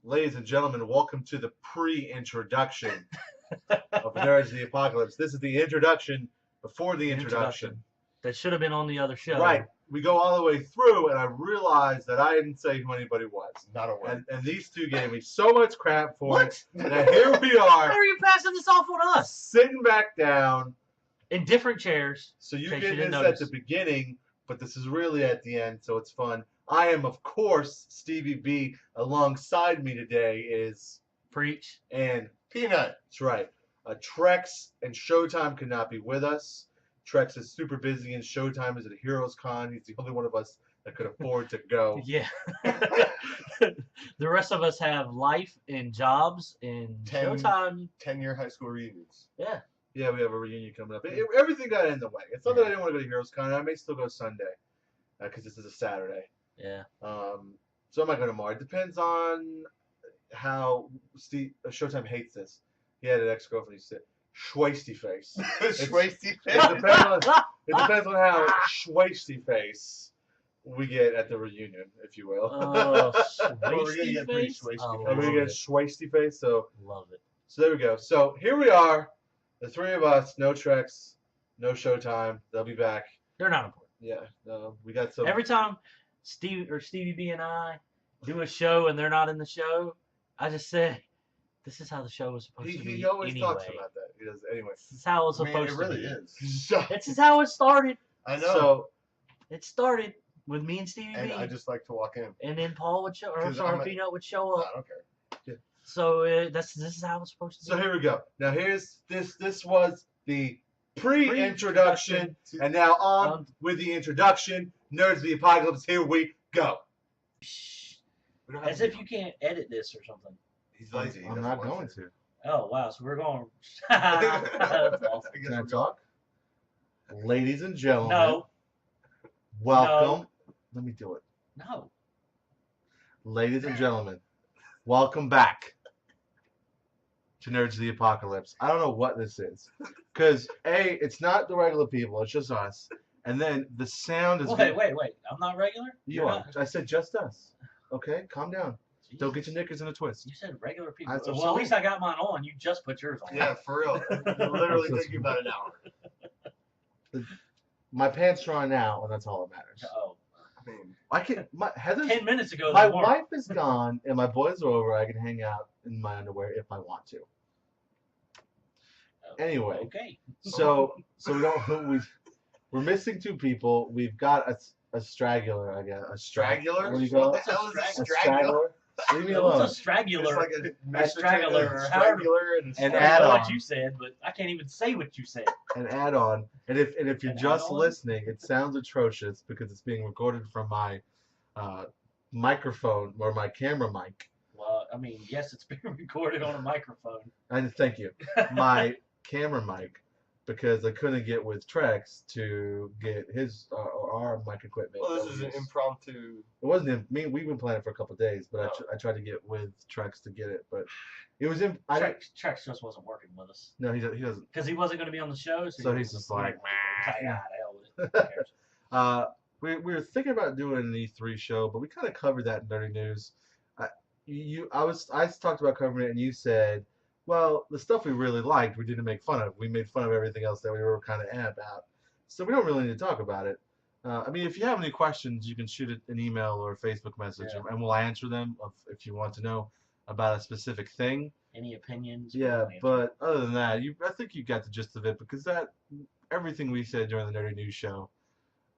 Ladies and gentlemen, welcome to the pre-introduction of Nerds of the Apocalypse. This is the introduction before the introduction. That should have been on the other show. Right. We go all the way through, and I realized that I didn't say who anybody was. Not a word. And these two gave me so much crap for it. What? And here we are. How are you passing this off on us? Sitting back down. In different chairs. So you In get case you this didn't at the notice. beginning, but this is really at the end, so it's fun. I am, of course, Stevie B. Alongside me today is... Preach. And Peanut. that's right. Trex and Showtime could not be with us. Trex is super busy, and Showtime is at Heroes Con. He's the only one of us that could afford to go. Yeah. The rest of us have life and jobs and Showtime. 10-year high school reunions. Yeah. Yeah, we have a reunion coming up. Everything got in the way. It's not that I didn't want to go to Heroes Con. I may still go Sunday because this is a Saturday. Yeah. So I might go tomorrow. It depends on how Showtime hates this. He had an ex-girlfriend who said, "Schweisty face." Schweisty It depends on how schweisty face we get at the reunion, if you will. Oh, We're gonna get pretty face? schweisty Oh, Are we love gonna get it. schweisty face? So Love it. there we go. So here we are, the three of us. No Trex, no Showtime. They'll be back. They're not important. Yeah, we got some. Every time Stevie B and I do a show and they're not in the show, I just say, this is how the show was supposed to be. He always anyway. talks about that. He does anyway. This is how it's I mean, supposed it really to be. is. This is how it started. I know. So It started with me and Stevie and B. I just like to walk in. And then Paul would show, or 'Cause sorry, I'm a- Peanut would show I up. don't care. So this is how it's supposed to be. So here we go. Now here's this. This was the pre-introduction, and now on with the introduction. Nerds of the Apocalypse. Here we go. We don't have As to- if you can't edit this or something. He's lazy. He I'm doesn't not want going to. Oh wow, so we're going. That's awesome. I guess Can I we're talk? Ladies and gentlemen, No, welcome. Let me do it. no. Ladies and gentlemen, welcome back to Nerds of the Apocalypse. I don't know what this is, because A, it's not the regular people, it's just us. And then the sound is... Wait. I'm not regular. You You're are. I said just us. Okay, calm down. not? Don't get your knickers in a twist. You said regular people. That's Well, what I'm at least I got mine on. You just put yours on. Yeah, for real. It'll literally take you about an hour. My pants are on now, and that's all that matters. Oh, I mean, I can. Heather's. 10 minutes ago. My they weren't. wife is gone, and my boys are over. I can hang out in my underwear if I want to. Anyway, Okay. so we don't. We're missing two people. We've got a straggler, I guess. A straggler? What do you call What it? the hell is a A straggler? straggler. Leave me alone. What's a straggler? It's like a mix between straggler, a or however- straggler and a An I don't straggler. know add-on. what you said, but I can't even say what you said. An add-on. And if you're An just add-on? listening, it sounds atrocious because it's being recorded from my microphone or my camera mic. Well, I mean, yes, it's being recorded on a microphone. And thank you, my camera mic, because I couldn't get with Trex to get his or our mic equipment. Well, that this is we an use. impromptu. It wasn't him. We've been planning for a couple of days, but Oh. I tried to get with Trex to get it, but it was in. I didn't, Trex just wasn't working with us no, he doesn't. because he wasn't going to be on the show. So he's just like, "Ah, the hell with it. Who cares?" we were thinking about doing an E3 show, but we kind of covered that in Dirty News. I talked about covering it, and you said, well, the stuff we really liked, we didn't make fun of. We made fun of everything else that we were kind of about. So we don't really need to talk about it. I mean, if you have any questions, you can shoot it an email or a Facebook message, Yeah. and we'll answer them if you want to know about a specific thing. Any opinions? Yeah, We'll answer. but other than that, I think you got the gist of it, because everything we said during the Nerdy News show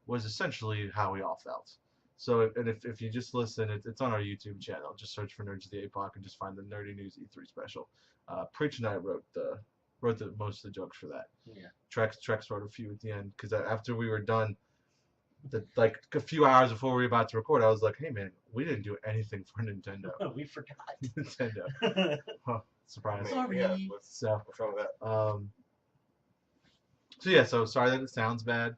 was essentially how we all felt. So if you just listen, it's on our YouTube channel. Just search for Nerds of the Apoc and just find the Nerdy News E3 special. Preach and I wrote the most of the jokes for that. Yeah. Trex wrote a few at the end, because after we were done, like a few hours before we were about to record, I was like, hey man, we didn't do anything for Nintendo. We forgot. Nintendo. Huh, surprise. I mean, Sorry. yeah, So what's wrong with that? So yeah, so sorry that it sounds bad,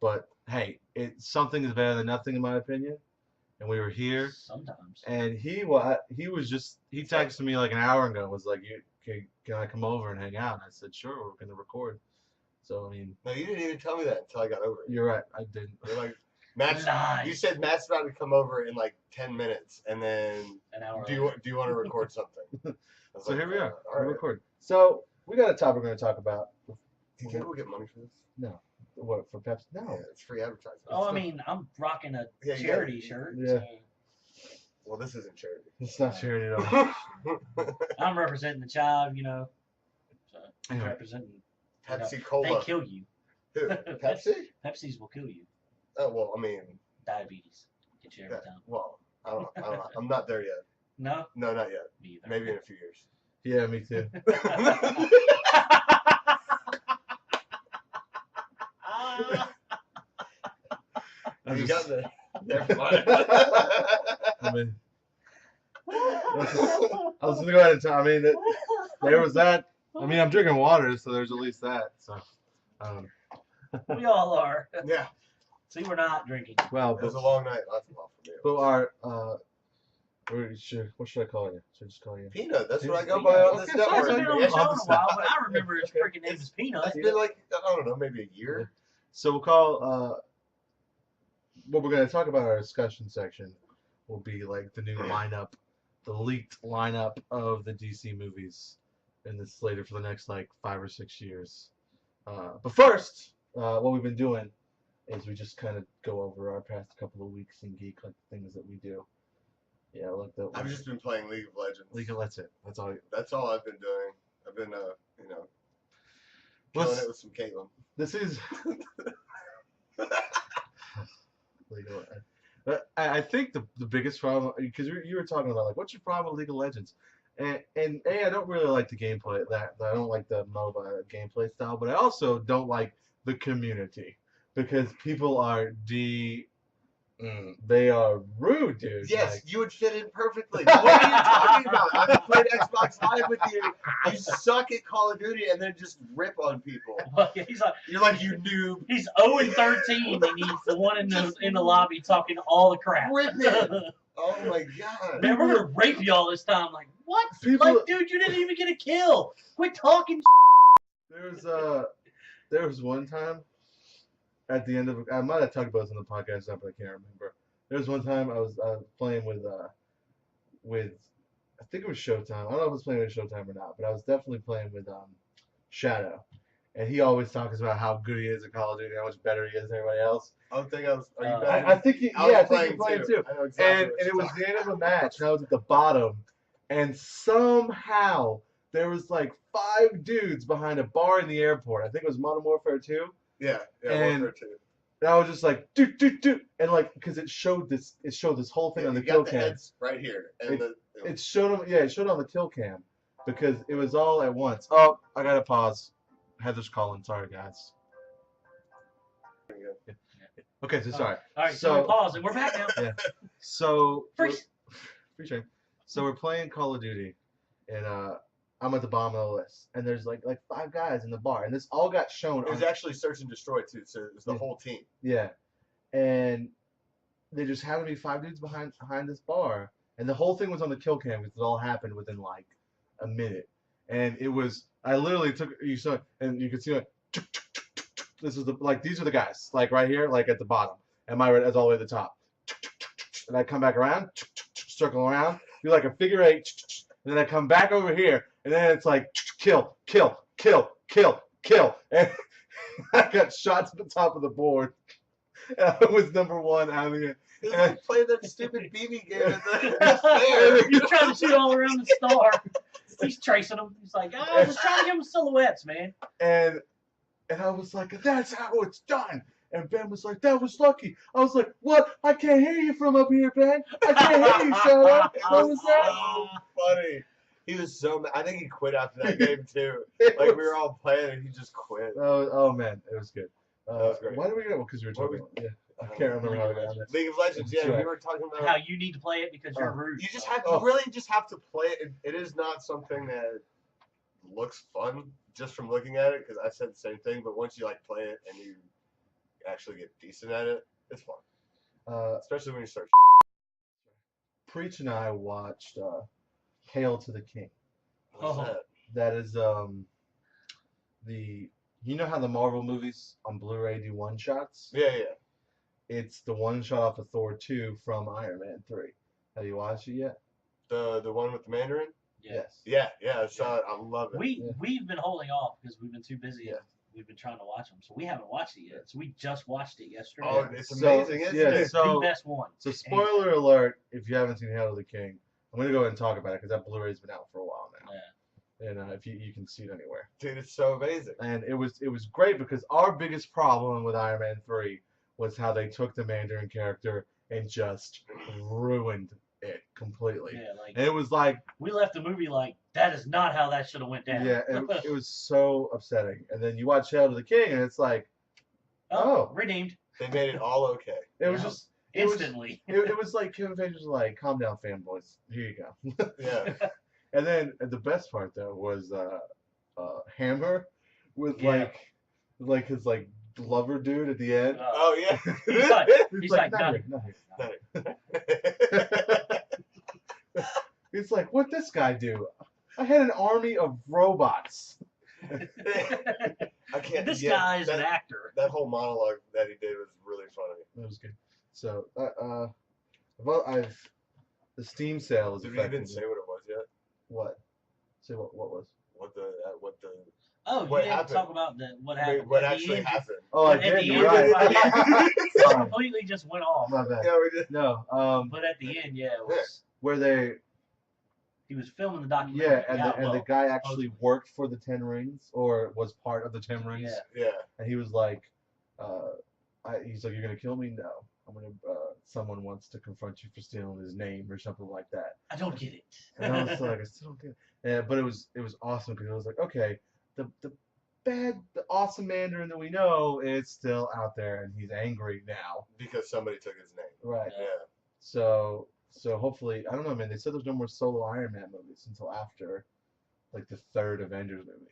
but hey, something is better than nothing in my opinion. And we were here, Sometimes. and he texted me like an hour ago, was like, can I come over and hang out? And I said, sure, we're gonna record. So I mean, No, you didn't even tell me that until I got over it. you're right, I didn't. You're like, Matt's, Lies. you said Matt's about to come over in like 10 minutes, and then An hour. do you want to record something? I was So like, here we are. All We're right. recording. So we got a topic we're going to talk about. Can people get money for this? No. What, for Pepsi? No. Yeah, it's free advertising. Oh, I mean, I'm rocking a Yeah, you charity got it. shirt. Yeah. So Well, this isn't charity. It's not charity at all. I'm representing the child, you know. So Anyway. representing. Pepsi They Cola. kill you. Who? Pepsi? Pepsi's will kill you. Oh well, I mean, Diabetes. Get you every time. well, I don't know. I'm not there yet. No? No, not yet. Me either. Maybe in a few years. Yeah, me too. You got the. Never mind. I mean, I was going to go ahead and tell. I mean, there was that. I mean, I'm drinking water, so there's at least that. So, We all are. Yeah, See, we're not drinking. well, it was but, a long night. Lots of off for me. but our what should I call you? Should I just call you? Peanut. That's what I go Peanut. by on this Okay, It's sorry, been network. on the show Yeah, in a while, but I remember his freaking name is Peanut. It's been like I don't know, maybe a year. So we'll call what we're going to talk about our discussion section will be like the new lineup, the leaked lineup of the DC movies in the slater for the next like 5 or 6 years. But first, what we've been doing is we just kind of go over our past couple of weeks in geek, like things that we do. Yeah, like the I've just been playing League of Legends. that's it. That's all. That's all I've been doing. I've been killing it with some Caitlyn. This is. But I think the biggest problem, because you were talking about like what's your problem with League of Legends, and I don't really like the gameplay that I don't like the MOBA gameplay style, but I also don't like the community because people are they are rude, dude. Yes, Like, you would fit in perfectly. What are you talking about? I've played Xbox Live with you. You suck at Call of Duty and then just rip on people. He's like, You're like, you noob. he's 0-13 and he's the one in the lobby talking all the crap. Rip it. Oh my god. Man, we're gonna rape you all this time. Like, what? People- Like, dude, you didn't even get a kill. Quit talking. there was one time at the end of I might have talked about this on the podcast, but I can't remember. There was one time I was playing with I think it was Showtime. I don't know if I was playing with Showtime or not, but I was definitely playing with Shadow, and he always talks about how good he is at Call of Duty, how much better he is than everybody else. I think I was. Are you I think he, I was yeah, I think you're playing too. I know exactly And what it you're was talking the end of the match, and I was at the bottom, and somehow there was like 5 dudes behind a bar in the airport. I think it was Modern Warfare 2. Yeah, And- Warfare 2. And I was just like, do, and like, because it showed this whole thing on the You kill got the cam. heads right here, and It showed them, it showed on the kill cam, because it was all at once. Oh, I gotta pause. Heather's calling. Sorry, guys. Okay, so sorry. All right, so we're pausing. We're back now. So Free- free shame. So we're playing Call of Duty, and I'm at the bottom of the list, and there's like 5 guys in the bar, and this all got shown. it was actually search and destroy too, so it was the whole team. Yeah, and there just happened to be 5 dudes behind this bar, and the whole thing was on the kill cam because it all happened within like a minute, and it was I literally took you saw it, and you could see like this is these are the guys like right here like at the bottom, and my red is all the way at the top, and I come back around, circle around, do like a figure 8, and then I come back over here, and then it's like kill, and I got shot to the top of the board. I was number 1 out of the. It's like playing that stupid BB game at the You're trying to shoot all around the star. He's tracing them. He's like, I was trying to give him silhouettes, man. And I was like, that's how it's done. And Ben was like, that was lucky. I was like, what? I can't hear you from up here, Ben. I can't hear you, shut up. What was that? So funny. He was so mad. I think he quit after that game too. Like we were all playing and he just quit. Oh man, it was good. That was great. Why did we go? Because we were talking. Yeah, I can't remember how we got on this. League of Legends, yeah, That's we were talking about How you need to play it because you're rude. you just have you really just have to play it. It is not something that looks fun just from looking at it, because I said the same thing, but once you like play it and you actually get decent at it, it's fun. Especially when you start. Preach and I watched Hail to the King. What's Oh. that? That is you know how the Marvel movies on Blu-ray do one shots? Yeah, yeah. It's the one shot off of Thor 2 from Iron Man 3. Have you watched it yet? The one with the Mandarin? Yeah. Yes. Yeah, I saw it. I love it. We've been holding off because we've been too busy. Yeah. We've been trying to watch them, so we haven't watched it yet. So we just watched it yesterday. Oh, it's amazing, isn't it? It's the best one. So spoiler alert, if you haven't seen Hail to the King, I'm going to go ahead and talk about it because that Blu-ray's been out for a while now. Yeah. And if you can see it anywhere. Dude, it's so amazing. And it was great because our biggest problem with Iron Man 3 was how they took the Mandarin character and just ruined it completely. Yeah, like, and it was like, we left the movie like, that is not how that should have went down. Yeah, it was so upsetting. And then you watch Hail to the King and it's like, oh. Redeemed. They made it all okay. It was just instantly. It was like Kevin Feige was like, calm down, fanboys. Here you go. Yeah. And then the best part though was Hammer with like his like lover dude at the end. Oh yeah. He's like nothing. It's like, what'd this guy do? I had an army of robots. I can't. This guy is an actor. That whole monologue that he did was really funny. That was good. So, the Steam sale is. Did we even say what it was yet? What? Say what was? What the? Oh, what you didn't talk about what happened. What actually happened? Oh, I did. You're right. It completely just went off. My bad. Yeah, we did. No. But at the end, yeah, it was where he was filming the documentary. Yeah, and the guy actually worked for the Ten Rings or was part of the Ten Rings. Yeah. Yeah. And he was like, he's like, you're gonna kill me? No. I'm gonna. Someone wants to confront you for stealing his name or something like that. I don't get it. And I was like, I still don't get it. Yeah, but it was awesome because it was like, okay, the awesome Mandarin that we know is still out there and he's angry now Because somebody took his name. right. Yeah. So hopefully, I don't know, man. They said there's no more solo Iron Man movies until after like the third Avengers movie.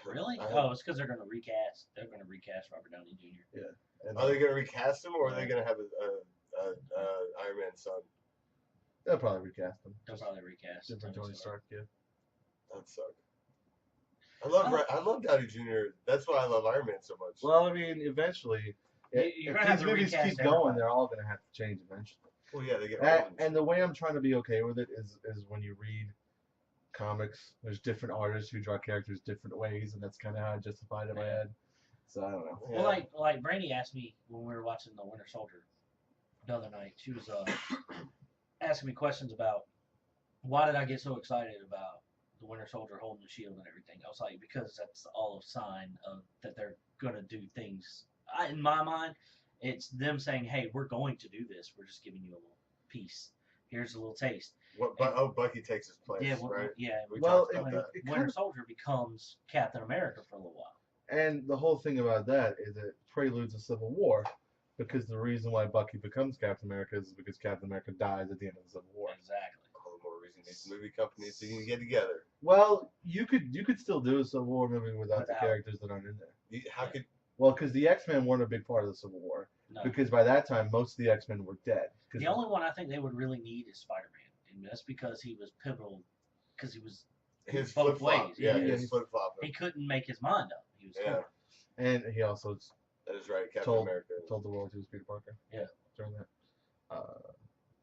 Really? Oh, it's because they're gonna recast. They're gonna recast Robert Downey Jr. Yeah. And Are they gonna recast him, or are they gonna have a Iron Man son? they'll probably recast them. They'll probably recast. Different Tony Stark, yeah. That sucks. I love Downey Jr. That's why I love Iron Man so much. Well, I mean, eventually, You're if gonna have these to movies recast keep going, everybody. they're all gonna have to change eventually. Well, yeah, they get And the way I'm trying to be okay with it is when you read comics, there's different artists who draw characters different ways, and that's kind of how I justified it in my head. So I don't know. Well, like Brandy asked me when we were watching The Winter Soldier the other night. She was asking me questions about why did I get so excited about the Winter Soldier holding the shield and everything. I was like, because that's all a sign of that they're gonna do things. In my mind, it's them saying, "Hey, we're going to do this. We're just giving you a little piece. Here's a little taste." Bucky takes his place, Yeah, right? yeah. We Well, talked about that. it Winter Soldier becomes Captain America for a little while. And the whole thing about that is it preludes a civil war, because the reason why Bucky becomes Captain America is because Captain America dies at the end of the Civil War. Exactly. All the more reason these movie companies to get together. Well, you could still do a Civil War movie without the characters that aren't in there. How could? Well, because the X-Men weren't a big part of the Civil War. No. Because by that time, most of the X-Men were dead. The only one I think they would really need is Spider-Man, and that's because he was pivotal, because he was His both flip flop. ways. Yeah, Yeah, his flip flop. he couldn't make his mind up. He was Yeah. torn. And he also That is right, Captain told America. the world he was Peter Parker. Yeah. During that.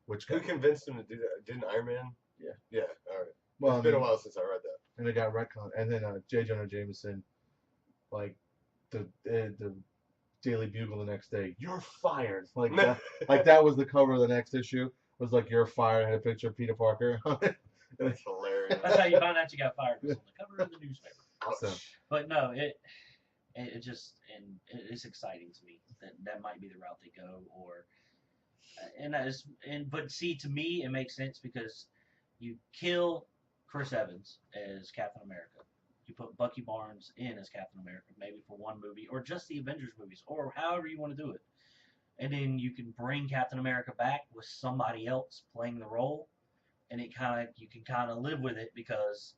Which Who got, convinced him to do that? Didn't Iron Man? Yeah. Yeah. All right. well, It's been a while since I read that. And it got retconned. And then J. Jonah Jameson, like the Daily Bugle the next day, you're fired. Like that, like that was the cover of the next issue. Was like you're fired. Had a picture of Peter Parker on it. That's hilarious. That's how you found out you got fired. Was on the cover of the newspaper. So, But no, it just, and it's exciting to me that might be the route they go, or but see, to me it makes sense because you kill Chris Evans as Captain America, you put Bucky Barnes in as Captain America, maybe for one movie or just the Avengers movies or however you want to do it, and then you can bring Captain America back with somebody else playing the role, and you can kind of live with it because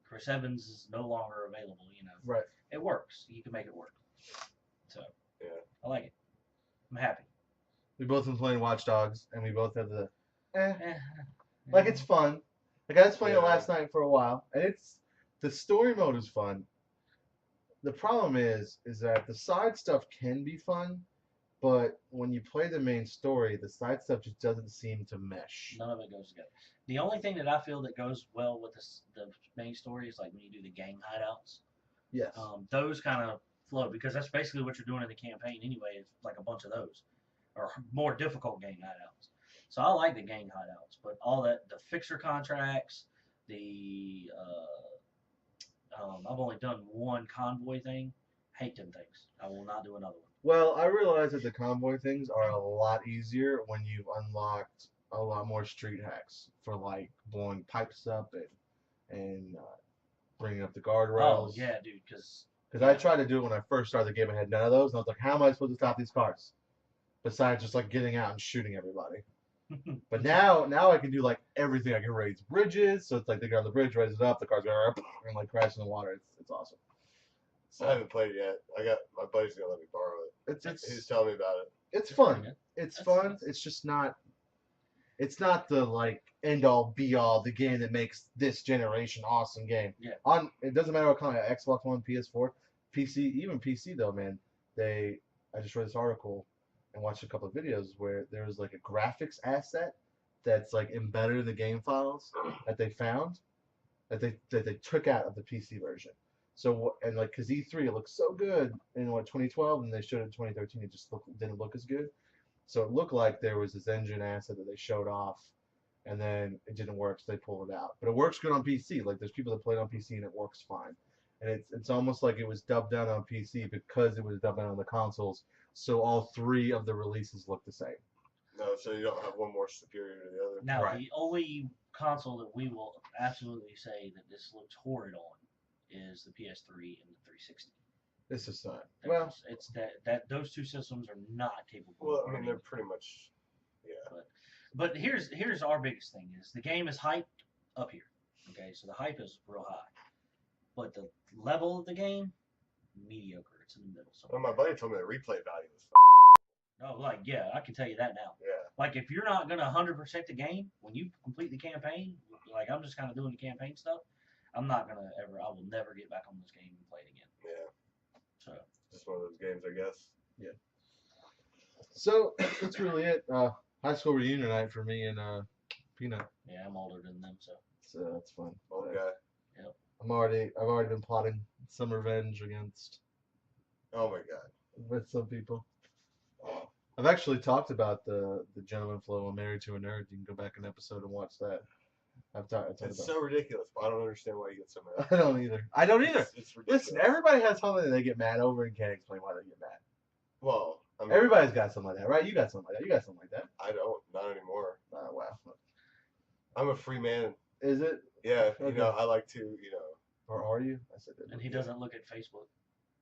Chris Evans is no longer available, right. It works. You can make it work. So, Yeah. I like it. I'm happy. We both been playing Watch Dogs, and we both have the Eh. like it's fun. Like I was playing it Yeah. last night for a while, and the story mode is fun. The problem is that the side stuff can be fun, but when you play the main story, the side stuff just doesn't seem to mesh. None of it goes together. The only thing that I feel that goes well with the main story is like when you do the gang hideouts. Yes. Those kind of flow because that's basically what you're doing in the campaign anyway. It's like a bunch of those, or more difficult gang hideouts. So I like the gang hideouts, but all that the fixer contracts, the I've only done one convoy thing. Hate them things. I will not do another one. Well, I realize that the convoy things are a lot easier when you've unlocked a lot more street hacks for like blowing pipes up and bringing up the guardrails. Oh yeah, dude, because I tried to do it when I first started the game. I had none of those, and I was like, how am I supposed to stop these cars? Besides just like getting out and shooting everybody. But now I can do like everything. I can raise bridges, so it's like they get on the bridge, raise it up, the cars go up, and like crash in the water. It's awesome. So I haven't played it yet. My buddy's gonna let me borrow it. He's telling me about it. It's fun. It's fun. It's just not. It's not the like end all be all the game that makes this generation awesome game. Yeah. It doesn't matter what kind of Xbox One, PS4, PC, even PC though, man. I just read this article and watched a couple of videos where there was like a graphics asset that's like embedded in the game files that they found that they took out of the PC version. So and like because E3 it looked so good in 2012 and they showed it in 2013 it just didn't look as good. So it looked like there was this engine asset that they showed off, and then it didn't work, so they pulled it out. But it works good on PC. Like there's people that play it on PC and it works fine. And it's almost like it was dubbed down on PC because it was dubbed down on the consoles. So all three of the releases look the same. No, so you don't have one more superior to the other. Now Right. the only console that we will absolutely say that this looks horrid on is the PS3 and the 360. This is not. They're Well, just- it's that those two systems are not capable. Well, of I mean, running. they're pretty much, yeah. But here's our biggest thing is the game is hyped up here. Okay, so the hype is real high, but the level of the game mediocre. It's in the middle. So Well, my buddy told me the replay value was. oh, like yeah, I can tell you that now. Yeah. Like if you're not gonna 100% the game when you complete the campaign, like I'm just kind of doing the campaign stuff. I'm not gonna ever. I will never get back on this game and play it again. Yeah. So Just one of those games, I guess. so that's really it. High school reunion night for me and Peanut. yeah, I'm older than them, so So that's fun. Old guy. I've already been plotting some revenge against Oh my god. with some people. I've actually talked about the Gentleman Flow on Married to a Nerd. You can go back an episode and watch that. I've talked about. It's so ridiculous. But I don't understand why you get so mad. I don't either. I don't either. It's ridiculous. Listen, everybody has something that they get mad over and can't explain why they get mad. Well, I mean, Everybody's got something like that, right? You got something like that. You got something like that. I don't. Not anymore. Wow. I'm a free man. Is it? Yeah. Okay. I like to. Or are you? I said that. and he doesn't look at Facebook.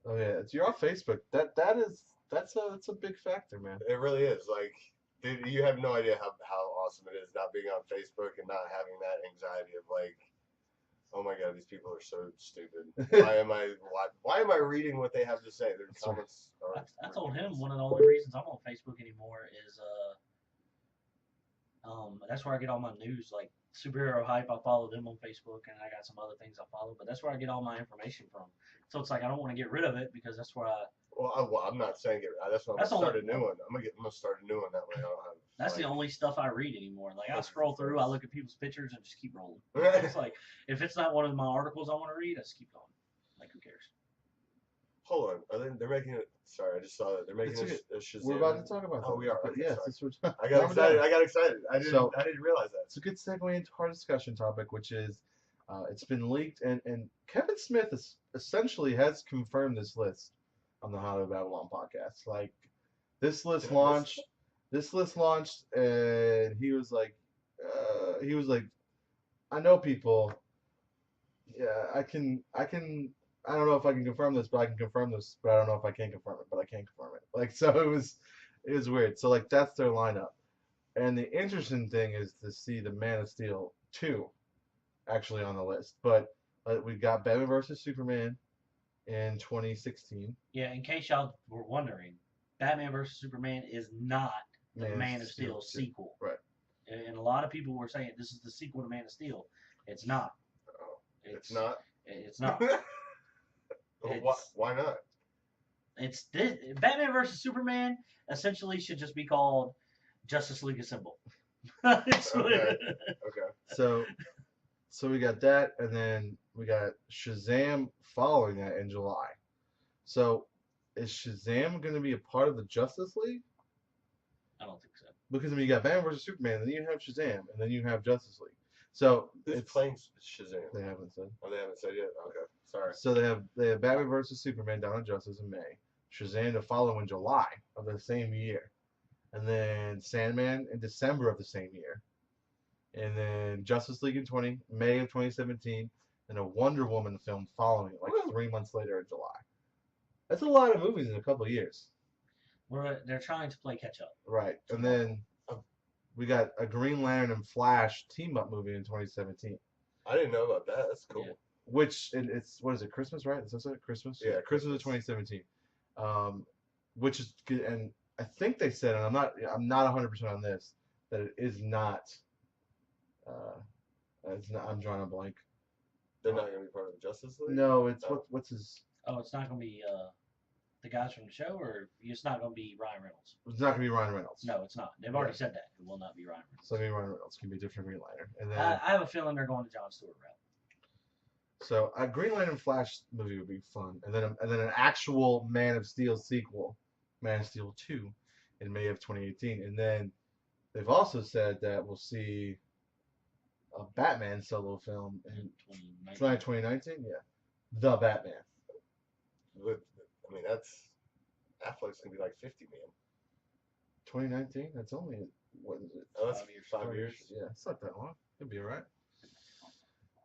Oh yeah, you're on Facebook. That's a big factor, man. It really is. Like, dude, you have no idea how awesome it is not being on Facebook and not having that anxiety of like, oh my god, these people are so stupid. Why am I reading what they have to say? Their That's right. comments are. I told him one of the only reasons I'm on Facebook anymore is that's where I get all my news, like Superhero Hype. I follow them on Facebook, and I got some other things I follow, but that's where I get all my information from. So it's like I don't want to get rid of it because that's where I'm not saying it. That's why I'm That's gonna start a only- new one. I'm gonna start a new one that way. I don't have. that's the only stuff I read anymore. Like I scroll through, I look at people's pictures, and just keep rolling. only. It's like if it's not one of my articles I want to read, I just keep going. Like who cares? Hold on. They're making it. Sorry, I just saw that they're making It's a Shazam. We're about to talk about that. Oh, we are. But Okay, yes, sorry. this was. I got excited. I So- didn't realize that. It's a good segue into our discussion topic, which is it's been leaked, and Kevin Smith essentially has confirmed this list on the Hollywood Babylon podcast. Like this list launched, and he was like, I know people. Yeah, I don't know if I can confirm this, but I can confirm this, but I don't know if I can confirm it, but I can confirm it. Like so, it was weird. So like that's their lineup. And the interesting thing is to see the Man of Steel 2 actually on the list. But we got Batman vs. Superman in 2016. Yeah, in case y'all were wondering, Batman vs Superman is not the Man of Steel 2. sequel. Right. And a lot of people were saying this is the sequel to Man of Steel. It's not. It's not. It's not. Why not? It's this Batman versus Superman essentially should just be called Justice League Assemble. It's what- Okay. Okay. So we got that, and then we got Shazam following that in July. So is Shazam going to be a part of the Justice League? I don't think so. Because I mean, you got Batman versus Superman, then you have Shazam, and then you have Justice League. So Who's playing Shazam? They haven't said. Oh, they haven't said yet. Okay, sorry. So they have Batman versus Superman, Dawn of Justice in May, Shazam to follow in July of the same year, and then Sandman in December of the same year, and then Justice League in May of 2017, and a Wonder Woman film following it, like 3 months later in July. That's a lot of movies in a couple of years. They're trying to play catch up. Right, and then we got a Green Lantern and Flash team up movie in 2017. I didn't know about that. That's cool. Yeah. Which it's what is it? Christmas, right? Is that Christmas? Yeah, Christmas of 2017. Which is good, and I think they said, and I'm not 100% on this, that it is not. It's not. I'm drawing a blank. They're not going to be part of the Justice League. No, it's what's his. Oh, it's not going to be the guys from the show, or it's not going to be Ryan Reynolds. It's not gonna be Ryan Reynolds. No, it's not. They've already said that it will not be Ryan Reynolds. So maybe Ryan Reynolds can be a different Green Lantern, and then I have a feeling they're going to Jon Stewart route. so a Green Lantern Flash movie would be fun, and then an actual Man of Steel sequel, Man of Steel 2, in May of 2018, and then they've also said that we'll see a Batman solo film in 2019. Yeah, the Batman. I mean, that's Affleck's gonna be like 50, man. 2019. That's only what is it? Oh, that's 5 years. Yeah, it's not that long. It'll be alright.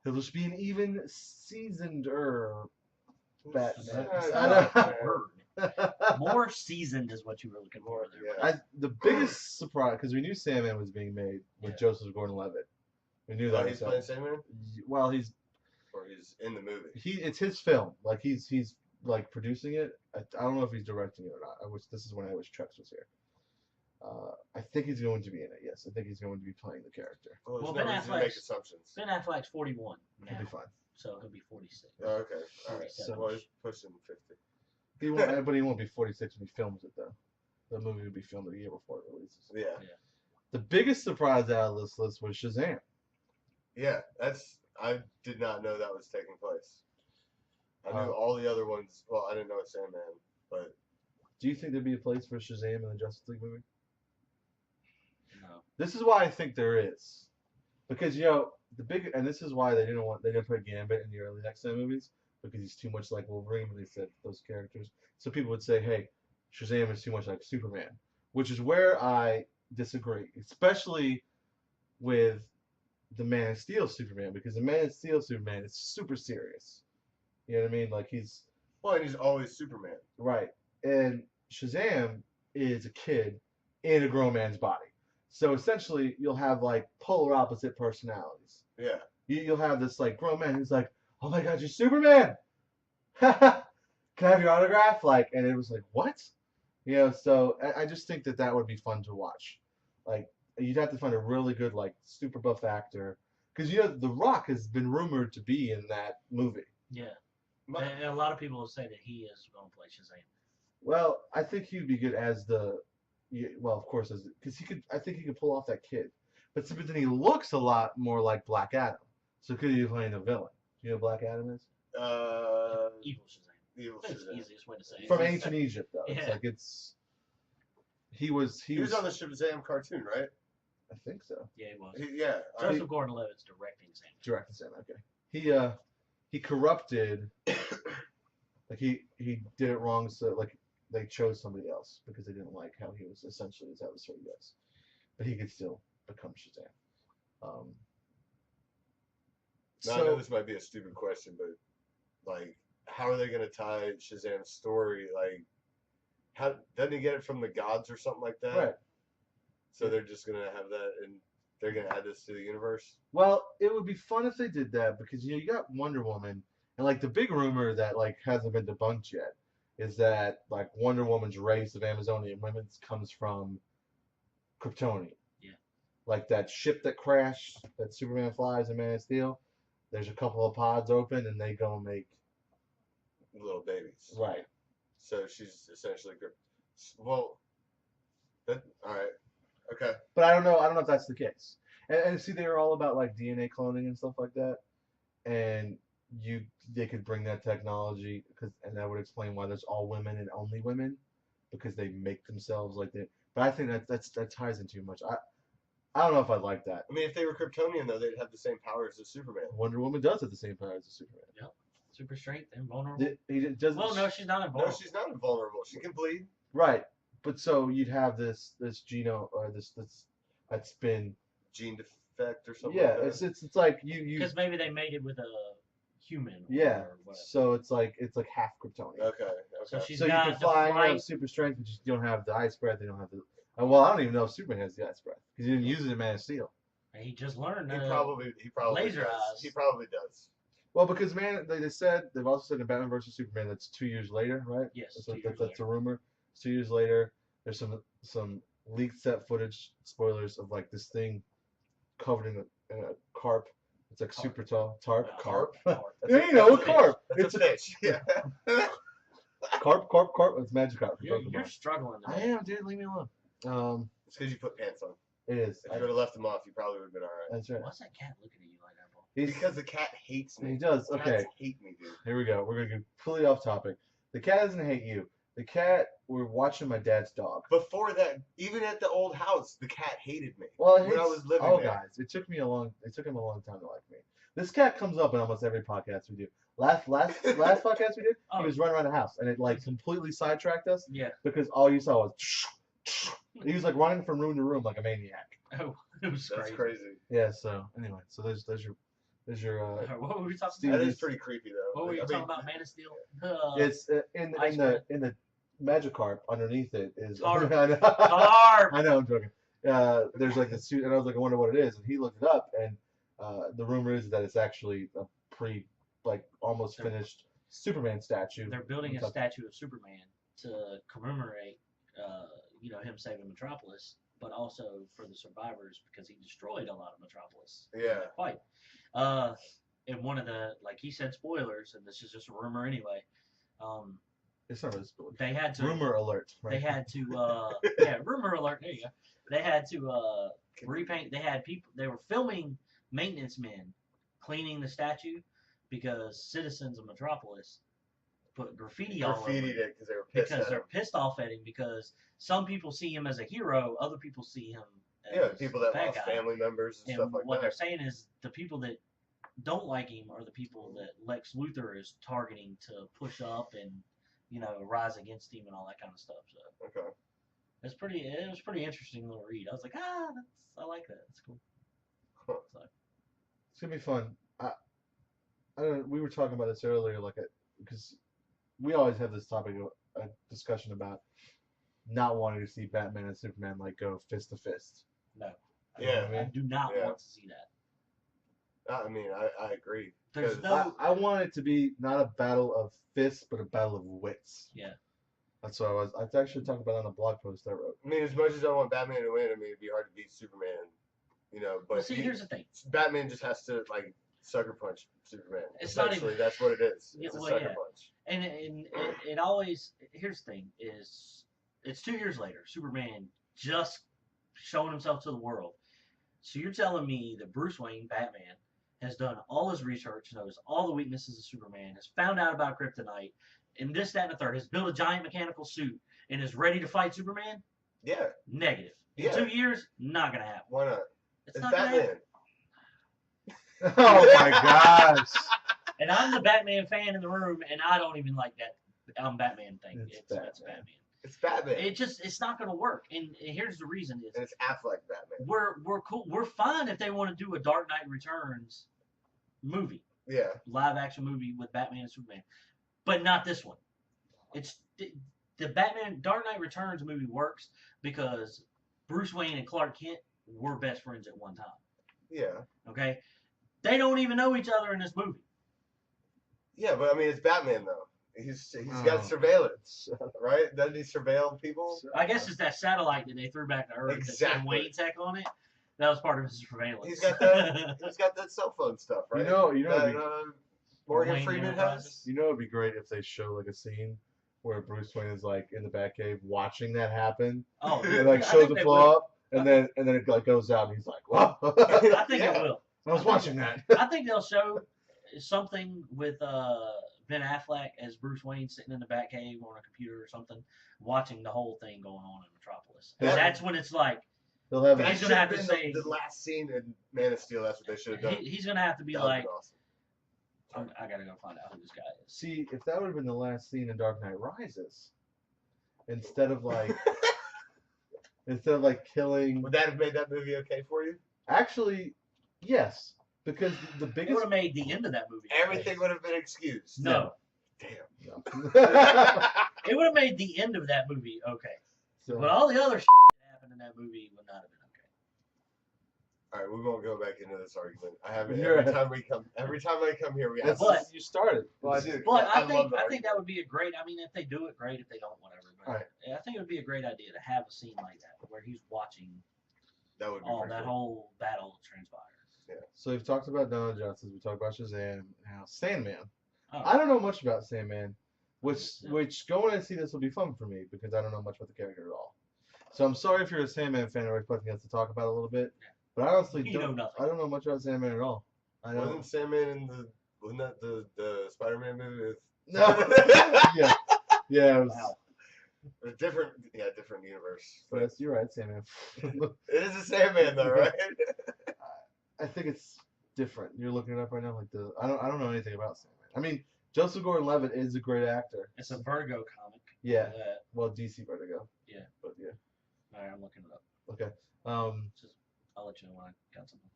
He'll just be an even seasoned-er Batman. More seasoned is what you were looking for there. Yeah. The biggest surprise, because we knew Sandman was being made with Joseph Gordon-Levitt. We knew that. He's playing Sandman? Well, Or he's in the movie? it's his film. Like he's like producing it. I don't know if he's directing it or not. This is when I wish Chucks was here. I think he's going to be in it. Yes, I think he's going to be playing the character. Well, Ben no reason to make assumptions. Ben Affleck's 41 now, He'll be fine. so he'll be 46. Oh, okay. All right. So- Well, he's pushing 50. He won't, but he won't be 46 when he films it though. The movie will be filmed a year before it releases. Yeah. The biggest surprise out of this list was Shazam. Yeah. I did not know that was taking place. I knew all the other ones. Well, I didn't know Sandman, but Do you think there'd be a place for Shazam in the Justice League movie? No. This is why I think there is, because and this is why they didn't put Gambit in the early X-Men movies, because he's too much like Wolverine when they said those characters. So people would say, hey, Shazam is too much like Superman, which is where I disagree, especially with the Man of Steel Superman, because the Man of Steel Superman is super serious. You know what I mean? Like he's always Superman. right, and Shazam is a kid in a grown man's body. So essentially, you'll have like polar opposite personalities. Yeah. You'll have this like grown man who's like, "Oh my God, you're Superman! Can I have your autograph?" Like, and it was like, "What?" So I just think that would be fun to watch. Like, you'd have to find a really good like super buff actor, because The Rock has been rumored to be in that movie. Yeah. And a lot of people will say that he is going to play Shazam. Well, I think he'd be good as of course, because I think he could pull off that kid. But then he looks a lot more like Black Adam. So could he be playing a villain? Do you know who Black Adam is? Evil Shazam. Evil That's the Shazam. easiest way to say it. From ancient Egypt, though. Yeah. It's like he was on the Shazam cartoon, right? I think so. Yeah, he was. Yeah. Joseph Gordon-Levitt's directing Sam. Directed Sam. Okay. He corrupted. Like he did it wrong, so like they chose somebody else because they didn't like how he was essentially his adversary. Yes, but he could still become Shazam. Now, I know this might be a stupid question, but like, how are they going to tie Shazam's story? Like, how doesn't he get it from the gods or something like that? Right. So they're just going to have that, and they're going to add this to the universe. Well, it would be fun if they did that, because you got Wonder Woman, and like the big rumor that like hasn't been debunked yet is that like Wonder Woman's race of Amazonian women comes from Kryptonian. Yeah. Like that ship that crashed that Superman flies in Man of Steel. There's a couple of pods open, and they go make Little babies. right. So she's essentially well. That all right. Okay. But I don't know. I don't know if that's the case. And see, they were all about like DNA cloning and stuff like that. And they could bring that technology and that would explain why there's all women and only women because they make themselves like that. But I think that ties in too much. I don't know if I'd like that. I mean, if they were Kryptonian though, they'd have the same powers as Superman. Wonder Woman does have the same powers as Superman. Yep. Super strength, invulnerable. He doesn't. Well, no, she's not invulnerable. No, she's not invulnerable. She can bleed. Right, but so you'd have this genome or this that's been Gene defect or something. yeah. Like that. It's like you Because maybe they made it with a human. yeah. Or whatever. So it's like half Kryptonian. Okay. So she's So you got can the fly, you flight. have super strength, but you don't have the ice breath. You don't have the. Well, I don't even know if Superman has the ice breath because he didn't use it in Man of Steel. He just learned. He probably laser does. eyes. He probably does. Well, because man, they've also said in Batman vs Superman that's 2 years later, right? Yes, That's, 2 years that's a later. rumor. It's 2 years later. There's some leaked set footage, spoilers of like this thing covered in a carp. It's like Carp. super tall. Tarp. Carp? Yeah, That's you know, a fish. carp. That's It's a fish. Yeah. carp. It's magic carp. You're Pokemon. struggling. I Today. am, dude. Leave me alone. It's because you put pants on. It is. If you would have left them off, you probably would have been all right. That's right. Why's that cat looking at you like that, Paul? He's, Because the cat hates me. he does. Cats Okay. hate me, dude. Here we go. We're gonna get completely off topic. The cat doesn't hate you. The cat. We're watching my dad's dog. Before that, even at the old house, the cat hated me. Well, when I was living there. guys, it took him a long time to like me. This cat comes up in almost every podcast we do. Last podcast we did, Oh. he was running around the house, and it like completely sidetracked us Yeah. because all you saw was he was like running from room to room like a maniac. Oh, it was That's crazy. crazy. Yeah. So anyway, so there's your What were we talking Steve- That about? is pretty creepy, though. What were you I talking mean, about? Man of Steel. it's in Ice the Magikarp underneath it is. Tarp. I know. Carp. I know, I'm joking. There's like this suit, and I was like, I wonder what it is, and he looked it up, and the rumor is that it's actually a almost finished Superman statue. They're building a It's like- statue of Superman to commemorate, him saving Metropolis, but also for the survivors because he destroyed a lot of Metropolis. in Yeah. that fight. And one of the, like he said, spoilers, and this is just a rumor anyway. It's not really spoiled. They had to. Rumor alert. Right? They had to. Yeah, rumor alert. There you go. They had to repaint. They had people. They were filming maintenance men cleaning the statue because citizens of Metropolis put graffiti all over graffitied it it because they were pissed because at they're him. pissed off at him because some people see him as a hero, other people see him as Yeah, people that a bad lost guy. family members and And stuff like what they're that. saying is the people that don't like him are the people that Lex Luthor is targeting to push up and rise against him and all that kind of stuff. So Okay. it was pretty interesting little read. I was like, I like that. It's cool. Huh. So, It's gonna be fun. I don't know, we were talking about this earlier, because we always have this topic of a discussion about not wanting to see Batman and Superman go fist to fist. no. You know Yeah. what I I mean? do not Yeah. want to see that. I mean, I agree. There's 'Cause no. I want it to be not a battle of fists, but a battle of wits. Yeah. That's what I actually talked about on a blog post I wrote. I mean, as much as I want Batman to win, I mean, it'd be hard to beat Superman, But Well, see, here's the thing. Batman just has to sucker punch Superman. It's not Essentially, even- that's what it is. Yeah, It's a well, sucker yeah. punch. And it always, here's the thing, is it's 2 years later. Superman just showing himself to the world. So you're telling me that Bruce Wayne, Batman, has done all his research, knows all the weaknesses of Superman, has found out about kryptonite, and this, that, and the third, has built a giant mechanical suit, and is ready to fight Superman? Yeah, Negative. In Yeah. 2 years, not going to happen. why not? It's It's not going to happen. Batman. Oh my gosh! And I'm the Batman fan in the room, and I don't even like that Batman thing. It's It's Batman. Batman. It's Batman. It's not going to work. And here's the reason is and it's Affleck Batman. we're cool. We're fine if they want to do a Dark Knight Returns movie, Yeah. live action movie with Batman and Superman, but not this one. It's the Batman Dark Knight Returns movie works because Bruce Wayne and Clark Kent were best friends at one time. Yeah. Okay, they don't even know each other in this movie. Yeah, but I mean, it's Batman though. He's Oh. got surveillance, right? Doesn't he surveil people? I guess it's that satellite that they threw back to Earth that Exactly. had Wayne Tech on it. That was part of his surveillance. He's got that. He's got that cell phone stuff, right? You know, that it'd be, Morgan Wayne Freeman Enterprises. has. it'd be great if they show a scene where Bruce Wayne is like in the Batcave watching that happen. Oh, It like I shows think the they blow will. up, and then it like goes out, and he's like, "Whoa!" I think Yeah. it will. I was watching that. I think they'll show something with Ben Affleck as Bruce Wayne sitting in the Batcave on a computer or something, watching the whole thing going on in Metropolis. And Yeah. that's when it's like They'll have That He's should gonna have have to been say- the last scene in Man of Steel. That's what they should have done. he's gonna have to be That would've like, been awesome. I gotta go find out who this guy is. See, if that would have been the last scene in Dark Knight Rises, instead of like killing. Would that have made that movie okay for you? Actually, yes, because the It would biggest. have made the end of that movie. Everything would have been excused. No, Damn. it would have made the end of that movie okay, So, but all the other that happened in that movie would not have been okay. All right, we won't go back into this argument. I have it You're every right. time we come. Every time I come here, we have. that's But- you started. Well, Dude, But I love think the I think argument. that would be a great. I mean, if they do it, great. If they don't, whatever. But Right. I think it would be a great idea to have a scene like that where he's watching That would be all pretty that cool. whole battle transpire. So we've talked about Dawn of Justice. We talked about Shazam. Now Sandman. Oh. I don't know much about Sandman, which No. going and see this will be fun for me because I don't know much about the character at all. So I'm sorry if you're a Sandman fan or expecting us to talk about it a little bit, but I honestly You know don't. nothing. I don't know much about Sandman at all. I don't. Wasn't Sandman in the? Wasn't that the Spider-Man movie with? No. yeah. Yeah. It was, Wow. A different, different universe. But you're right, Sandman. It is a Sandman though, right? I think it's different. You're looking it up right now. Like I don't know anything about Sandman. I mean, Joseph Gordon-Levitt is a great actor. It's a Vertigo comic. Yeah. That, Well, DC Vertigo. Yeah. But yeah. all right, I'm looking it up. Okay. I'll let you know when I got something.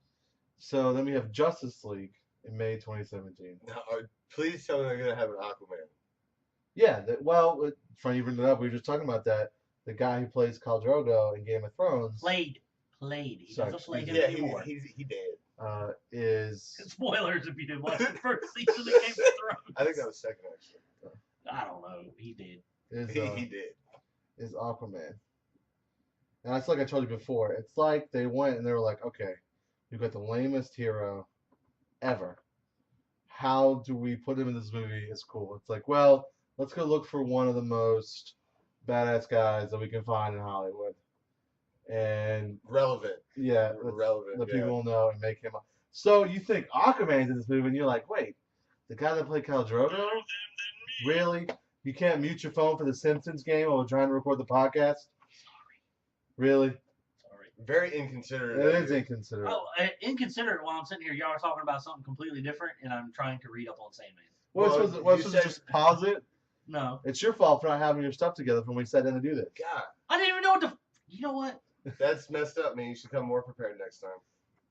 So then we have Justice League in May 2017. Now, please tell me they're gonna have an Aquaman. Yeah. Funny you bring it up. We were just talking about that. The guy who plays Khal Drogo in Game of Thrones Played. He Sorry, doesn't play him Yeah, anymore. he did. is Spoilers if you didn't watch the first season of Game of Thrones. I think that was second actually. I don't know. He did. He did. is Aquaman. And it's like I told you before. It's like they went and they were like, okay, we've got the lamest hero ever. How do we put him in this movie? It's cool. It's like, well, let's go look for one of the most badass guys that we can find in Hollywood. And Relevant. yeah, Relevant. the yeah. people will know and make him. So you think Aquaman's in this movie, and you're like, wait, the guy that played Khal Drogo? Really? You can't mute your phone for the Simpsons game while we're trying to record the podcast? Really? Sorry. Very inconsiderate. It of is you. inconsiderate. Oh, inconsiderate while I'm sitting here. Y'all are talking about something completely different, and I'm trying to read up on Sandman. Well, you supposed said- to just pause it? No. It's your fault for not having your stuff together from when we sat down to do this. God, I didn't even know what the. You know what? that's messed up, man. You should come more prepared next time.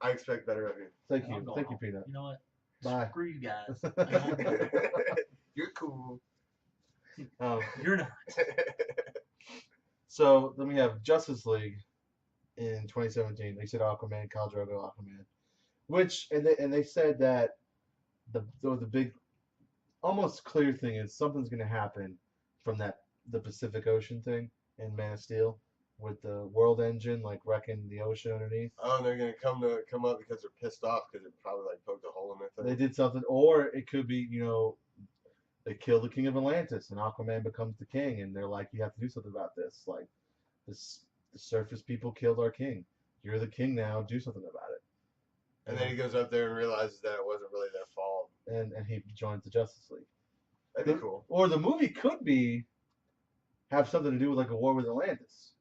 I expect better of you. Thank I'm you. going Thank you, home. Peanut. You know what? Bye. Screw you guys. You're cool. You're not. So then we have Justice League in 2017. They said Aquaman, Khal Drogo, Aquaman, which and they said that the big, almost clear thing is something's going to happen from the Pacific Ocean thing in Man of Steel with the world engine like wrecking the ocean underneath. Oh, and they're gonna come up because they're pissed off because it probably like poked a hole in their They thing. did something, or it could be they kill the king of Atlantis and Aquaman becomes the king, and they're like, you have to do something about this. Like the surface people killed our king. You're the king now. Do something about it. And then he goes up there and realizes that it wasn't really their fault. and he joins the Justice League. That'd be cool. Or the movie could have something to do with like a war with Atlantis.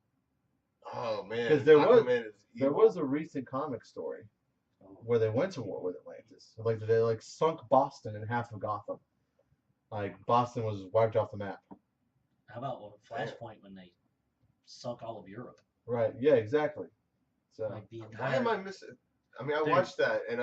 Oh man, 'Cause there was- Aquaman is There evil. was a recent comic story where they went to war with Atlantis. Like they sunk Boston and half of Gotham. Like Boston was wiped off the map. How about Flashpoint when they sunk all of Europe? Right. Yeah. Exactly. So Like the Why am entire. I missing? I mean, I Dude. watched that, and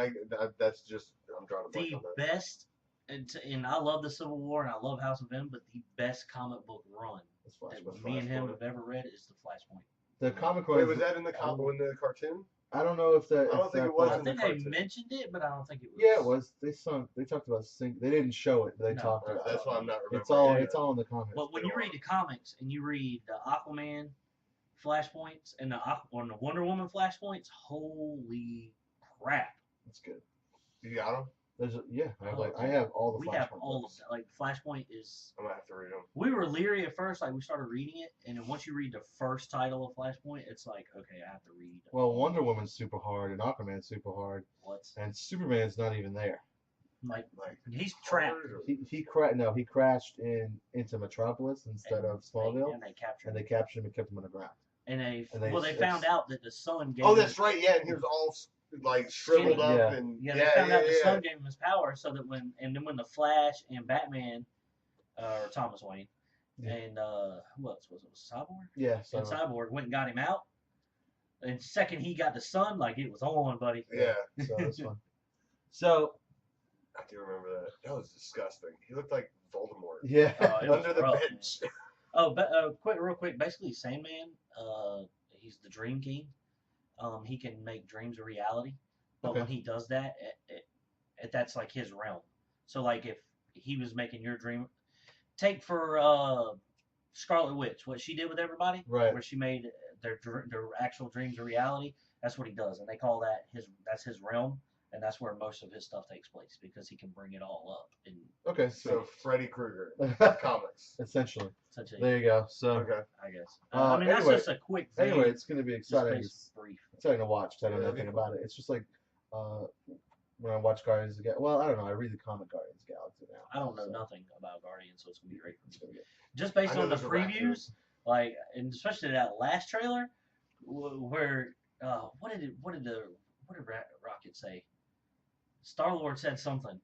that's just I'm drawing a blank The on that. best, and I love the Civil War and I love House of M, but the best comic book run that's Flash. that me and him have ever read is the Flashpoint. The comic Wait, run. was that in the in the cartoon? I don't know if that. I don't if think that it was I in the think they cartoon. mentioned it, but I don't think it was. Yeah, it was. They sunk. They talked about sink. They didn't show it, but they No. talked about That's it. why I'm not remembering. It's all. it. It's all in the comics. But when you read the comics and you read the Aquaman Flashpoints and the Wonder Woman Flashpoints, holy crap! It's good. You got him? I have all the We Flashpoint have all of books. that. Like Flashpoint is. I'm gonna have to read them. We were leery at first. Like we started reading it, and then once you read the first title of Flashpoint, it's like, okay, I have to read. Well, Wonder Woman's super hard, and Aquaman's super hard, What's and Superman's not even there. like Like he's trapped. hard or- He crashed into Metropolis instead of Smallville, and they captured and him. they captured him and kept him on the ground. And they they found out that the sun gave. Oh, that's right. Yeah, and he was all like shriveled Skinny. up Yeah. and Yeah, they found out the sun gave him his power, so that when the Flash and Batman, or Thomas Wayne, Yeah. and who else was it? Was it Cyborg? Yeah, so And Cyborg went and got him out. And second he got the sun, like it was on, buddy. Yeah, so that's fun. So I do remember that. That was disgusting. He looked like Voldemort yeah, It was under the rough, bench. Oh, but real quick. Basically, Sandman. He's the Dream King. He can make dreams a reality, but Okay. when he does that, that's like his realm. So, like, if he was making your dream, take for Scarlet Witch, what she did with everybody, Right. where she made their actual dreams a reality. That's what he does, and they call that that's his realm, and that's where most of his stuff takes place because he can bring it all up and okay, So Freddy Krueger comics. essentially. such a. There you go. So Okay. I guess. Anyway- that's just a quick thing. anyway, it's going to be just exciting. based brief. Exciting to watch. 'Cause I know Yeah, nothing about it. It's just like when I watch Guardians of the Well, I don't know. I read the comic Guardians of the Galaxy now. I don't know so nothing about Guardians, so it's gonna be great for me. it's gonna be good. Just based I know on the there's a raccoon. previews, like, and especially that last trailer, where what did Rocket say? Star Lord said something,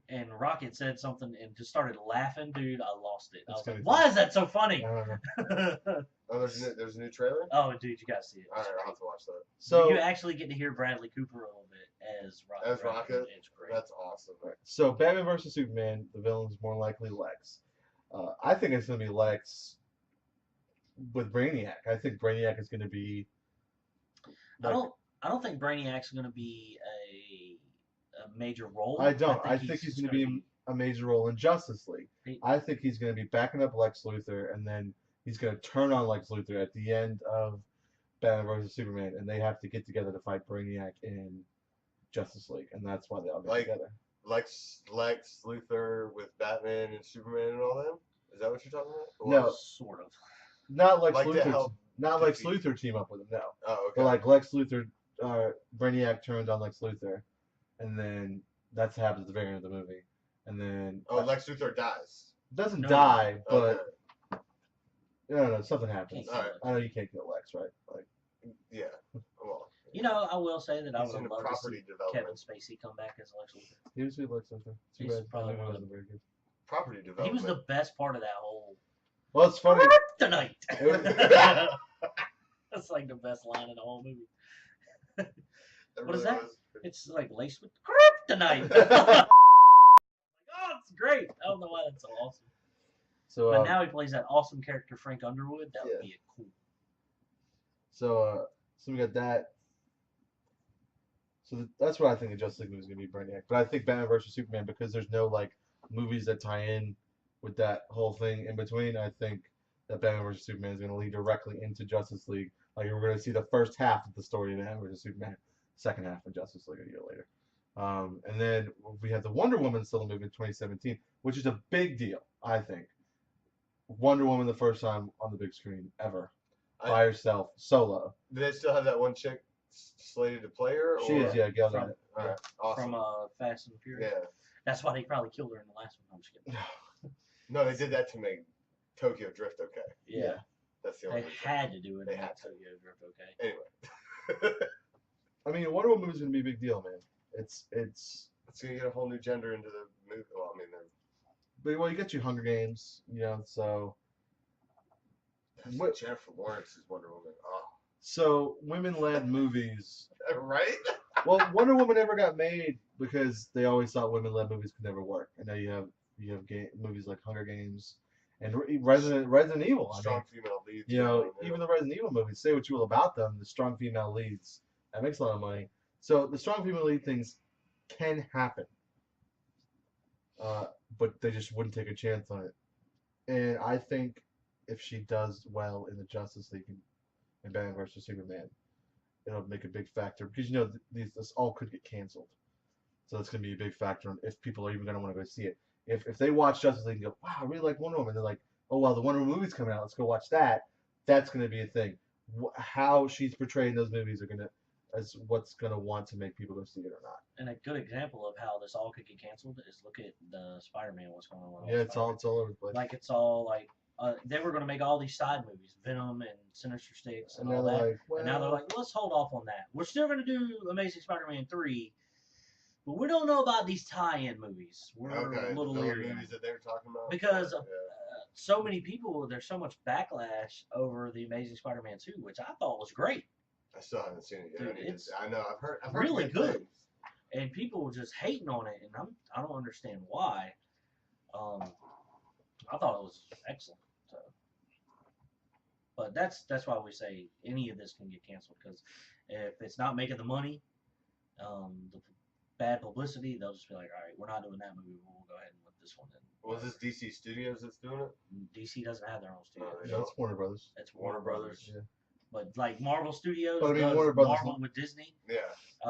and Rocket said something, and just started laughing, dude. I lost it. I It's was like, gonna be "Why fun. is that so funny?" I don't know. Oh, there's a new trailer. Oh, dude, you gotta see it. All It's right, I'll great. have to watch that. So you actually get to hear Bradley Cooper a little bit as Rocket. As Rocket? It's great. That's awesome. So Batman versus Superman, the villain's more likely Lex. I think it's gonna be Lex with Brainiac. I think Brainiac is gonna be. I don't think Brainiac's going to be a major role. I don't. I think he's just going to be a major role in Justice League. He- I think he's going to be backing up Lex Luthor, and then he's going to turn on Lex Luthor at the end of Batman vs Superman, and they have to get together to fight Brainiac in Justice League, and that's why they all get Like- together. Lex Luthor with Batman and Superman and all them. Is that what you're talking about? Or- No. sort of. Not Lex Like to Luthor. help Not Lex defeat- Luthor team up with him. No, Oh, okay. but like Lex Luthor, Brainiac turns on Lex Luthor, and then that's what happens at the very end of the movie, and then Oh, Lex Luthor dies. doesn't No. die, but Okay. no, something happens. Can't kill Alright. it. I know you can't kill Lex, right? Like, Yeah. Well, You know, I will say that I he's would in have the loved to see property Kevin development. Spacey come back as Lex Luthor. he was with Lex Luthor. Too He's bad probably that movie one of wasn't very good. Property He development. was the best part of that whole Well, it's funny. tonight. It That's like the best line in the whole movie. It What is really that? was. It's like laced with kryptonite. Oh, it's great. I don't know why that's so awesome. So, But now he plays that awesome character Frank Underwood. That would Yeah. be a cool. so we got that. So that's what I think the Justice League movie is gonna be, Brainiac. But I think Batman vs Superman, because there's no like movies that tie in with that whole thing in between. I think that Batman vs Superman is gonna lead directly into Justice League. Like we're gonna see the first half of the story of Batman vs Superman, second half of Justice League a year later. And then we have the Wonder Woman still in the movie in 2017, which is a big deal, I think. Wonder Woman the first time on the big screen ever, by herself, solo. Do they still have that one chick slated to play her? She is, yeah, Gal From- Gadot. All right. Awesome. From Fast and Furious. Yeah. That's why they probably killed her in the last one. I'm just kidding. No, they did that to make Tokyo Drift okay. Yeah. That's the They only reason. had to do it. They in had that to. Tokyo Drift, okay. Anyway. I mean, Wonder Woman movie is gonna be a big deal, man. It's It's gonna get a whole new gender into the movie. Well, I mean, but well, you got your Hunger Games, you know, so What- Jennifer Lawrence is Wonder Woman. Oh, so women-led movies. right? Well, Wonder Woman never got made because they always thought women-led movies could never work, and now you have movies like Hunger Games and Resident Evil. I mean, Strong female leads. you know, yeah. even the Resident Evil movies, say what you will about them, the strong female leads, that makes a lot of money. So the strong female lead things can happen. But they just wouldn't take a chance on it. And I think if she does well in the Justice League and Batman vs Superman, it'll make a big factor because you know this all could get canceled. So that's going to be a big factor on if people are even going to want to go see it. If they watch Justice League and go, wow, I really like Wonder Woman, they're like, oh, well, the Wonder Woman movie's coming out, let's go watch that. That's going to be a thing. How she's portrayed in those movies as what's going to want to make people go see it or not. And a good example of how this all could get canceled is look at the Spider-Man. What's going on? Yeah, it's all over the place. Like it's all like they were going to make all these side movies, Venom and Sinister Six and all that. Like, well, and now they're like, let's hold off on that. We're still going to do Amazing Spider-Man 3, but we don't know about these tie-in movies. We're a little leery movies that they were talking about because so many people. There's so much backlash over the Amazing Spider-Man 2, which I thought was great. I still haven't seen it yet. Dude, I know. I've heard really good. And people were just hating on it, and I don't understand why. I thought it was excellent. So. But that's why we say any of this can get canceled, because if it's not making the money, the bad publicity, they'll just be like, all right, we're not doing that movie. We'll go ahead and let this one in. Was this DC Studios that's doing it? DC doesn't have their own studio. No, it's Warner Brothers. It's Warner Brothers. Yeah. But like Marvel Studios, But I mean, does Warner Brothers. Marvel with Disney. Yeah.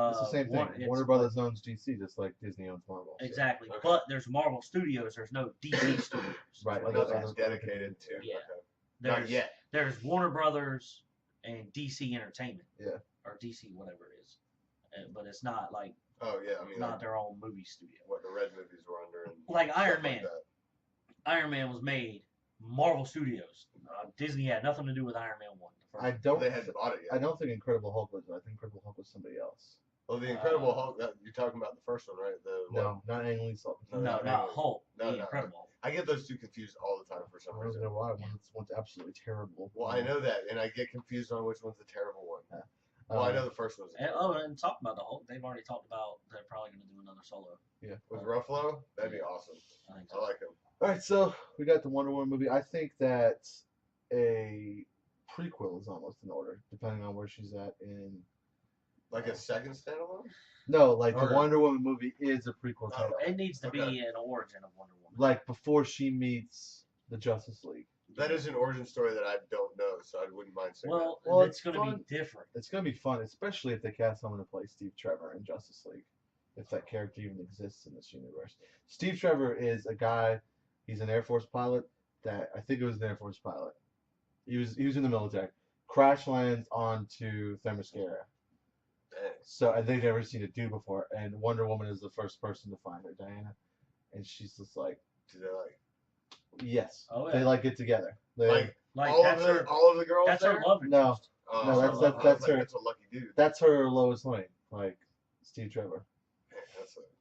It's the same thing. Warner Brothers owns DC, just like Disney owns Marvel. So. Exactly. Okay. But there's Marvel Studios. There's no DC Studios. Right. Like nothing's dedicated to. Yeah. Okay. Not yet. There's Warner Brothers and DC Entertainment. Yeah. Or DC whatever it is. But it's not like. Oh yeah, I mean. Not like their own movie studio. what the Red movies were under. And like Iron stuff Man. Like that. Iron Man was made Marvel Studios. Disney had nothing to do with Iron Man 1. I don't. They hadn't bought it yet. I don't think Incredible Hulk was. I think Incredible Hulk was somebody else. Oh, the Incredible Hulk. You're talking about the first one, right? No, not Ang Lee. No, not Hulk. No, the no. Incredible. I get those two confused all the time for some I don't reason. know why. One's absolutely terrible. Well, I know that, and I get confused on which one's the terrible one. Yeah. Well, I know the first one's. And talk about the Hulk. They've already talked about they're probably going to do another solo. Yeah. With Ruffalo, that'd be awesome. I think I so. like him. All right, so we got the Wonder Woman movie. I think that a prequel is almost in order, depending on where she's at in. Like a second standalone? No, like Okay. the Wonder Woman movie is a prequel title. It needs to be Okay. an origin of Wonder Woman. Like before she meets the Justice League. That is an origin story that I don't know, so I wouldn't mind saying Well, Well, it's it's going to fun. be different. It's gonna be fun, especially if they cast someone to play Steve Trevor in Justice League. If that character even exists in this universe. Steve Trevor is a guy. He's an Air Force pilot. That I think it was an Air Force pilot. He was in the military. Crash lands onto Themyscira. that. So and they've never seen it do before. And Wonder Woman is the first person to find her, Diana. And she's just like, Do they like yes. Oh, yeah. They like get together. They, Like all that's of the girls that's there? her love No. interest. Oh, No, I that's- was that's like, her. That's a lucky dude. that's her Lois Lane, like Steve Trevor.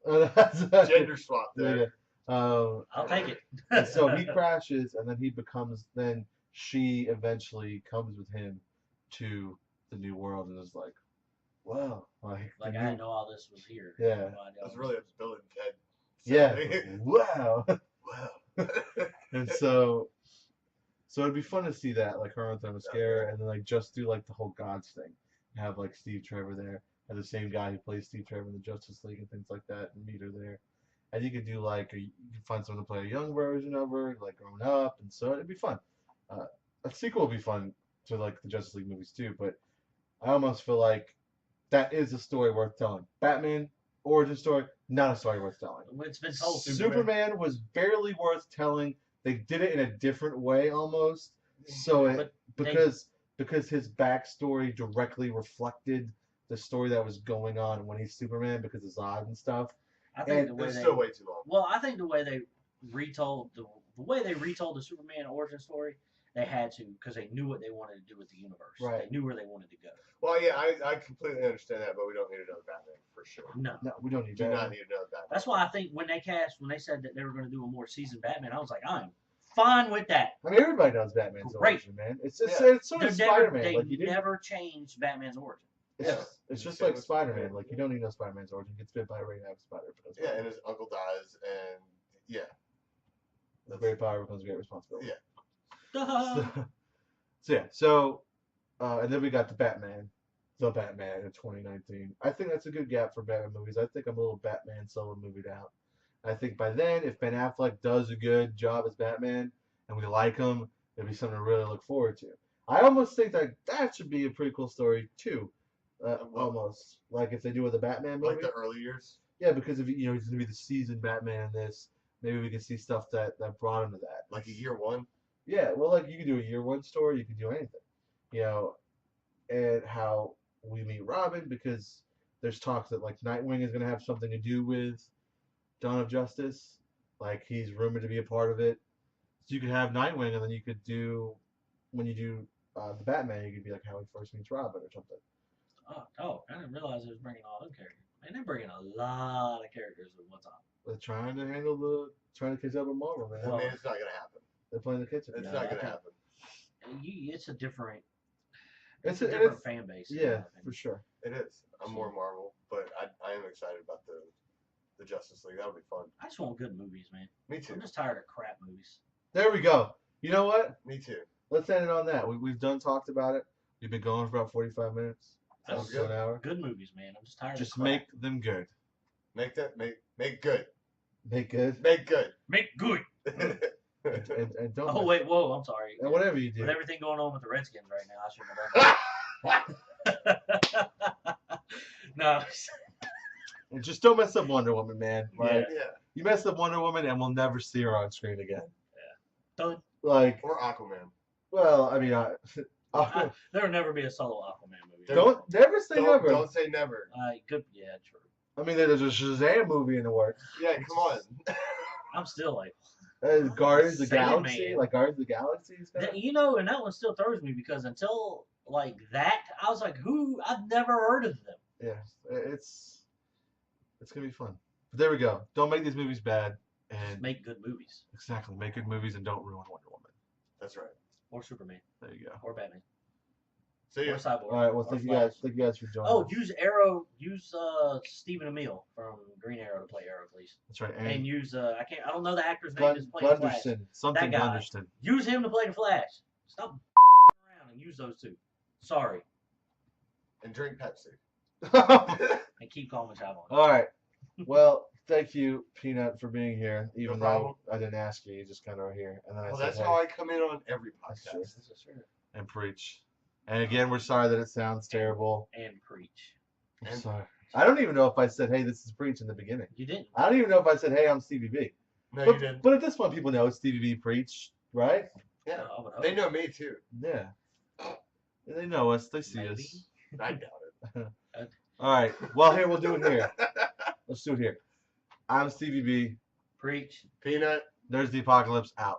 Man, that's That's a gender swap there. Um, I'll take it. and so he crashes, and then he becomes. Then she eventually comes with him to the new world, and is like, wow, like Like the I new- didn't know all this was here. Yeah. No idea all That's this really was- a Bill and Ted. yeah, setting. wow. Wow. And so it'd be fun to see that, like her on Themyscira, and then like just do like the whole gods thing, and have like Steve Trevor there, and the same guy who plays Steve Trevor in the Justice League and things like that, and meet her there. And you could do like you could find someone to play a young version of her, like grown up, and so it'd be fun. A sequel would be fun to like the Justice League movies too, but I almost feel like that is a story worth telling. Batman origin story, not a story worth telling. It's been told. Superman was barely worth telling. They did it in a different way almost. So it But because his backstory directly reflected the story that was going on when he's Superman because of Zod and stuff. I think and the way It's they still way too long. well, I think the way they retold the way they retold the Superman origin story, they had to because they knew what they wanted to do with the universe. Right. They knew where they wanted to go. Well, yeah, I completely understand that, but we don't need another Batman for sure. No. No, we don't need Do that. not need another Batman. That's why I think when they said that they were going to do a more seasoned Batman, I was like, I'm fine with that. I mean, everybody knows Batman's Great. origin, man. It's Yeah. sort of Spider-Man. Like you didn't. never changed Batman's origin. It's just like Spider-Man. Like you don't need no Spider-Man's origin. Gets bit by a radioactive spider. Yeah, and his uncle dies, and yeah. With great power becomes great responsibility. Yeah. So and then we got the Batman in 2019. I think that's a good gap for Batman movies. I think I'm a little Batman solo movie out. I think by then, if Ben Affleck does a good job as Batman and we like him, it'll be something to really look forward to. I almost think that should be a prequel story too. Almost like if they do with the Batman movie. Like the early years. Yeah, because if he's going to be the seasoned Batman in this, maybe we can see stuff that brought him to that. Like a year one. Yeah, well, like you can do a year one story, you can do anything, and how we meet Robin, because there's talks that like Nightwing is going to have something to do with Dawn of Justice, like he's rumored to be a part of it. So you could have Nightwing, and then you could do when you do the Batman, you could be like how he first meets Robin or something. Oh, I didn't realize it was bringing all them characters. Man, they're bringing a lot of characters at one time. They're trying to catch up with Marvel, man. I mean, it's not gonna happen. They're playing the kitchen. It's not gonna happen. It's a different. It's a a different fan base. Yeah, for sure. It is. I'm more Marvel, but I am excited about the Justice League. That'll be fun. I just want good movies, man. Me too. I'm just tired of crap movies. There we go. You know what? Me too. Let's end it on that. We've done talked about it. We've been going for about 45 minutes. Sounds An hour. Good movies, man. I'm just tired Just of crap. make them good. Make good. Make good. Make good. Make good. And don't. Oh, wait, whoa, I'm sorry. And whatever you do. With everything going on with the Redskins right now, I shouldn't have done that. No. And just don't mess up Wonder Woman, man. Like, Yeah. you mess up Wonder Woman, and we'll never see her on screen again. Done. Like, Or Aquaman. well, I mean, There will never be a solo Aquaman movie. don't never say never. Don't say never. Good. Yeah, true. I mean, there's a Shazam movie in the works. Yeah, come on. I'm still like. Guardians of the Sandman. Galaxy, like Guardians of the Galaxy is That, coming. and that one still throws me because until like that, I was like, who? I've never heard of them. Yeah, it's gonna be fun. But there we go. Don't make these movies bad, Just and make good movies. exactly make good movies and don't ruin Wonder Woman. That's right. Or Superman. There you go. Or Batman. See Or ya. Cyborg. All right. Well, or thank you Flash. guys. Thank you guys for joining. Oh, us. use Stephen Amell from Green Arrow to play Arrow, please. That's right. And And use I don't know the actor's name that's playing Flash. Gunderson, something That guy. Gunderson. Use him to play the Flash. Stop around and use those two. Sorry. And drink Pepsi. And keep calling the child on. All right. Well, thank you, Peanut, for being here. Even No though problem. I didn't ask you, you just kind of were here, and then I Well, said, that's hey, how I come in on every That's podcast. true. And preach. And again, we're sorry that it sounds terrible. And preach. I'm And- sorry. I don't even know if I said, hey, this is Preach in the beginning. You didn't. I don't even know if I said, hey, I'm Stevie B. No, but, you didn't. But at this point, people know it's Stevie B Preach, right? Yeah. I would hope. They know me too. Yeah. They know us. They see Maybe. us. I doubt it. All right. Well, here, we'll do it here. Let's do it here. I'm Stevie B. Preach. Peanut. There's the Apocalypse out.